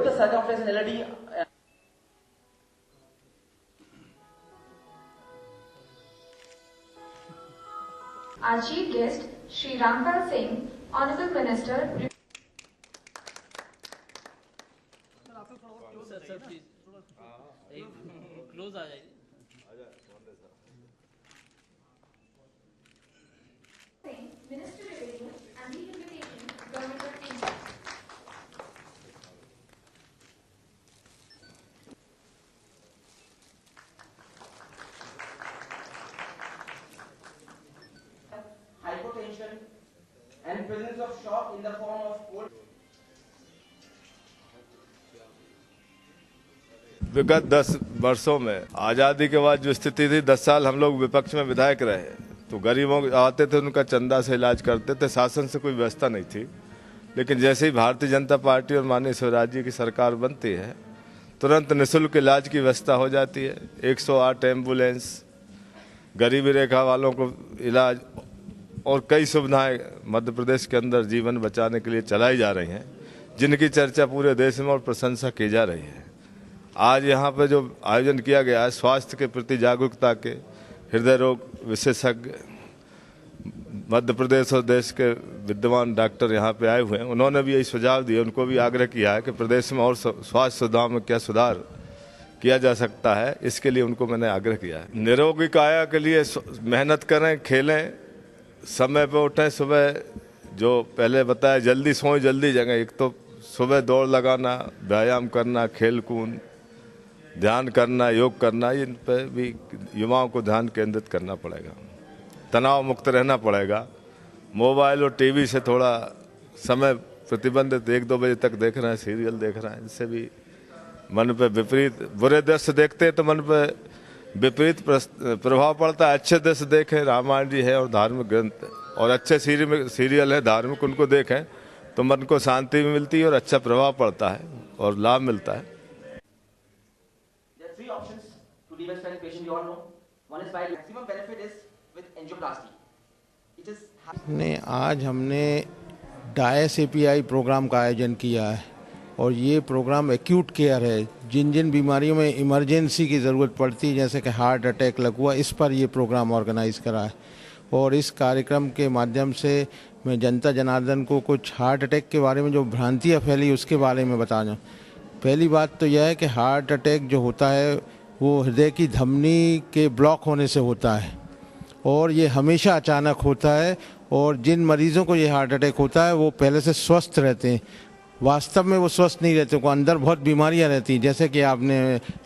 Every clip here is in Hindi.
the circumference in LED. Our chief guest, Shri Rampal Singh, Honorable Minister. Sir please close आ जाइए। Minister Revenue and Rehabilitation, Government of India. Hypotension and presence of shock in the form of cold. विगत 10 वर्षों में आज़ादी के बाद जो स्थिति थी, 10 साल हम लोग विपक्ष में विधायक रहे, तो गरीबों आते थे, उनका चंदा से इलाज करते थे, शासन से कोई व्यवस्था नहीं थी। लेकिन जैसे ही भारतीय जनता पार्टी और माननीय शिवराज जी की सरकार बनती है, तुरंत निःशुल्क इलाज की व्यवस्था हो जाती है। 108 एम्बुलेंस, गरीबी रेखा वालों को इलाज और कई सुविधाएं मध्य प्रदेश के अंदर जीवन बचाने के लिए चलाई जा रही हैं, जिनकी चर्चा पूरे देश में और प्रशंसा की जा रही है। आज यहाँ पे जो आयोजन किया गया है स्वास्थ्य के प्रति जागरूकता के, हृदय रोग विशेषज्ञ मध्य प्रदेश और देश के विद्वान डॉक्टर यहाँ पे आए हुए हैं, उन्होंने भी यही सुझाव दिए, उनको भी आग्रह किया है कि प्रदेश में और स्वास्थ्य सुविधाओं में क्या सुधार किया जा सकता है, इसके लिए उनको मैंने आग्रह किया है। निरोगी काया के लिए मेहनत करें, खेलें, समय पे उठें, सुबह जो पहले बताया जल्दी सोएं जल्दी जगें। एक तो सुबह दौड़ लगाना, व्यायाम करना, खेल कूद, ध्यान करना, योग करना, इन पे भी युवाओं को ध्यान केंद्रित करना पड़ेगा। तनाव मुक्त रहना पड़ेगा। मोबाइल और टीवी से थोड़ा समय प्रतिबंधित, 1-2 बजे तक देख रहे हैं, सीरियल देख रहे हैं, इससे भी मन पे विपरीत, बुरे दृश्य देखते हैं तो मन पे विपरीत प्रभाव पड़ता है। अच्छे दृश्य देखें, रामायण जी है और धार्मिक ग्रंथ और अच्छे सीरियल है धार्मिक, उनको देखें तो मन को शांति भी मिलती है और अच्छा प्रभाव पड़ता है और लाभ मिलता है। There are 3 options to devastate patient, you all know. One is by maximum benefit is with angioplasty. It is ने आज हमने डायस एपीआई प्रोग्राम का आयोजन किया है और ये प्रोग्राम एक्यूट केयर है। जिन जिन बीमारियों में इमरजेंसी की ज़रूरत पड़ती है, जैसे कि हार्ट अटैक, लकवा, इस पर ये प्रोग्राम ऑर्गेनाइज़ करा है। और इस कार्यक्रम के माध्यम से मैं जनता जनार्दन को कुछ हार्ट अटैक के बारे में जो भ्रांतियाँ फैली उसके बारे में बता दूँ। पहली बात तो यह है कि हार्ट अटैक जो होता है वो हृदय की धमनी के ब्लॉक होने से होता है और ये हमेशा अचानक होता है। और जिन मरीज़ों को ये हार्ट अटैक होता है वो पहले से स्वस्थ रहते हैं, वास्तव में वो स्वस्थ नहीं रहते, उनको अंदर बहुत बीमारियां रहती हैं। जैसे कि आपने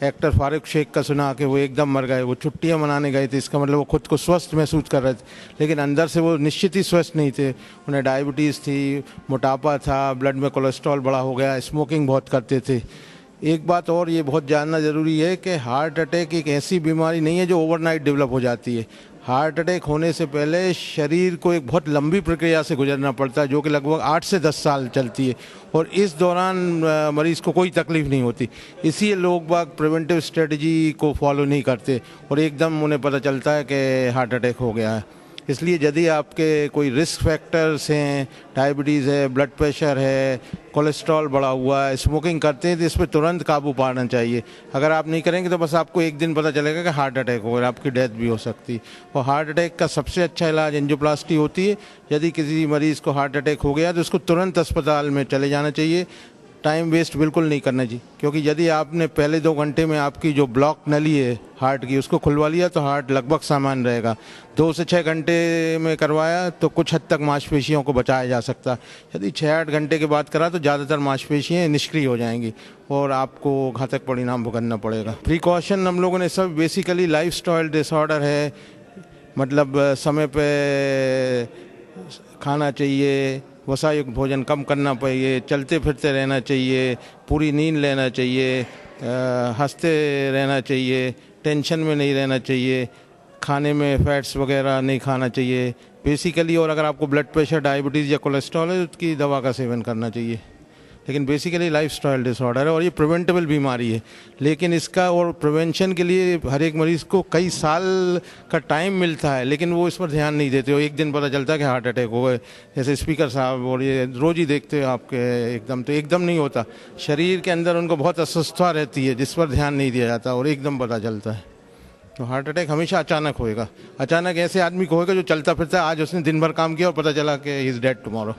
एक्टर फारूक शेख का सुना कि वो एकदम मर गए, वो छुट्टियां मनाने गए थे, इसका मतलब वो खुद को स्वस्थ महसूस कर रहे थे, लेकिन अंदर से वो निश्चित ही स्वस्थ नहीं थे। उन्हें डायबिटीज़ थी, मोटापा था, ब्लड में कोलेस्ट्रॉल बढ़ा हो गया, स्मोकिंग बहुत करते थे। एक बात और ये बहुत जानना ज़रूरी है कि हार्ट अटैक एक ऐसी बीमारी नहीं है जो ओवरनाइट डेवलप हो जाती है। हार्ट अटैक होने से पहले शरीर को एक बहुत लंबी प्रक्रिया से गुजरना पड़ता है जो कि लगभग 8 से 10 साल चलती है और इस दौरान मरीज़ को कोई तकलीफ़ नहीं होती। इसीलिए लोग बाग प्रिवेंटिव स्ट्रेटजी को फॉलो नहीं करते और एकदम उन्हें पता चलता है कि हार्ट अटैक हो गया है। इसलिए यदि आपके कोई रिस्क फैक्टर्स हैं, डायबिटीज़ है, ब्लड प्रेशर है, कोलेस्ट्रॉल बढ़ा हुआ है, स्मोकिंग करते हैं, तो इस पर तुरंत काबू पाना चाहिए। अगर आप नहीं करेंगे तो बस आपको एक दिन पता चलेगा कि हार्ट अटैक हो गया, आपकी डेथ भी हो सकती है। और हार्ट अटैक का सबसे अच्छा इलाज एंजियोप्लास्टी होती है। यदि किसी मरीज़ को हार्ट अटैक हो गया तो उसको तुरंत अस्पताल में चले जाना चाहिए, टाइम वेस्ट बिल्कुल नहीं करना चाहिए। क्योंकि यदि आपने पहले 2 घंटे में आपकी जो ब्लॉक नली है हार्ट की उसको खुलवा लिया तो हार्ट लगभग सामान्य रहेगा। 2 से 6 घंटे में करवाया तो कुछ हद तक मांसपेशियों को बचाया जा सकता है। यदि 6-8 घंटे के बाद करा तो ज़्यादातर मांसपेशियाँ निष्क्रिय हो जाएंगी और आपको घातक परिणाम भुगतना पड़ेगा। प्रिकॉशन हम लोगों ने सब बेसिकली लाइफस्टाइल डिसऑर्डर है, मतलब समय पे खाना चाहिए, वसायुक्त भोजन कम करना चाहिए, चलते फिरते रहना चाहिए, पूरी नींद लेना चाहिए, हंसते रहना चाहिए, टेंशन में नहीं रहना चाहिए, खाने में फैट्स वगैरह नहीं खाना चाहिए बेसिकली। और अगर आपको ब्लड प्रेशर, डायबिटीज़ या कोलेस्ट्रॉल है तो उसकी दवा का सेवन करना चाहिए। लेकिन बेसिकली लाइफस्टाइल डिसऑर्डर है और ये प्रिवेंटेबल बीमारी है। लेकिन इसका और प्रिवेंशन के लिए हर एक मरीज़ को कई साल का टाइम मिलता है, लेकिन वो इस पर ध्यान नहीं देते हो। एक दिन पता चलता है कि हार्ट अटैक हो गए, जैसे स्पीकर साहब, और ये रोज़ ही देखते हो आपके एकदम, तो एकदम नहीं होता। शरीर के अंदर उनको बहुत अस्वस्थता रहती है जिस पर ध्यान नहीं दिया जाता और एकदम पता चलता है। तो हार्ट अटैक हमेशा अचानक होएगा। अचानक ऐसे आदमी को होएगा जो चलता फिरता है, आज उसने दिन भर काम किया और पता चला कि ही इज़ डेड टुमारो।